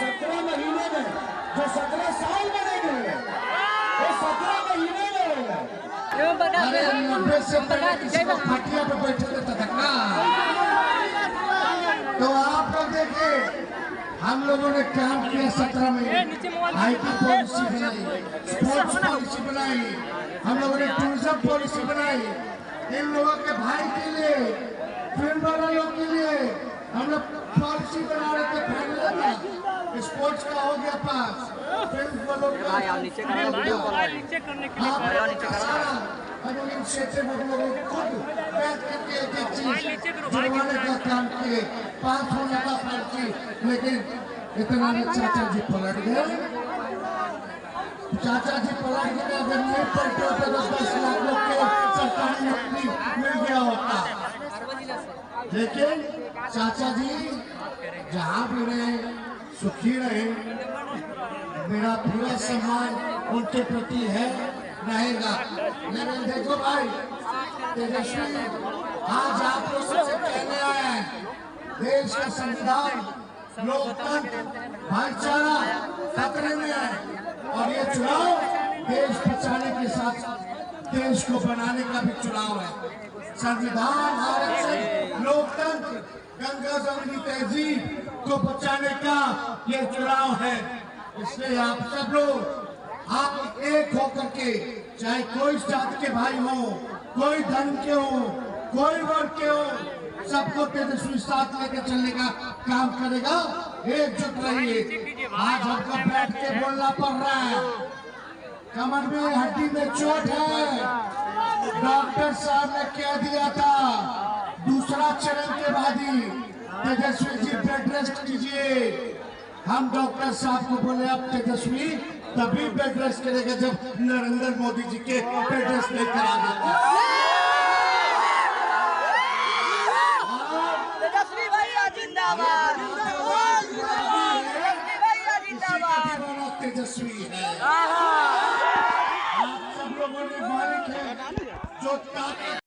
17 महीने में जो 17 साल बनेंगे वो 17 महीने में। अरे 90 से पहले किसी को खटिया पे बैठे देता था ना। तो आप लोग देखिए हम लोगों ने काम किया 17 में, आईटी पॉलिसी बनाई, स्पोर्ट्स पॉलिसी बनाई, हम लोगों ने टूरिज्म पॉलिसी बनाई। इन लोगों के भाई के लिए, फिल्म वालों के लिए हम लोग पॉलिसी बना रहे थे। फाइनल स्पोर्ट्स का हो गया पास, फिल्म वालों का इनिशिएटिव हम लोगों खुद बैठ करके एक चीज जुड़वाने का काम किए, पास होने का पॉलिसी। लेकिन इतना में चाचा जी पलट गए। चाचा जी पलट गए, अगर नहीं पलटे होते तो 10 लाख लोग के सरकारी नौकरी मिल गया होता। लेकिन चाचा जी जहाँ भी रहे सुखी रहे, मेरा पूरा सम्मान उनके प्रति है, रहेगा। लेकिन देखो भाई तेजस्वी, आज आप लोग सबसे कहने आए हैं देश का संविधान, लोकतंत्र, भाईचारा खतरे में है। और ये चुनाव देश बचाने के साथ देश को बनाने का भी चुनाव है। संविधान, आरक्षण, लोकतंत्र, गंगा जमुनी तहजीब को बचाने का ये चुनाव है। इसलिए आप सब लोग आप एक होकर के, चाहे कोई जाति के भाई हो, कोई धर्म के हो, कोई वर्ग के हो, सबको तेजस्वी साथ लेकर चलने का काम करेगा। एकजुट रहिए। आज हमको बैठ के बोलना पड़ रहा है, कमर में हड्डी में चोट है। डॉक्टर साहब ने कह दिया था दूसरा चरण के बाद ही तेजस्वी जी बेड रेस्ट कीजिए। हम डॉक्टर साहब को बोले अब तेजस्वी तभी बेड रेस्ट करेगा जब नरेंद्र मोदी जी के बेड रेस्ट नहीं करा देगा। तेजस्वी भैया जिंदाबाद, तेजस्वी है। आप सब लोगों ने मालिक है जो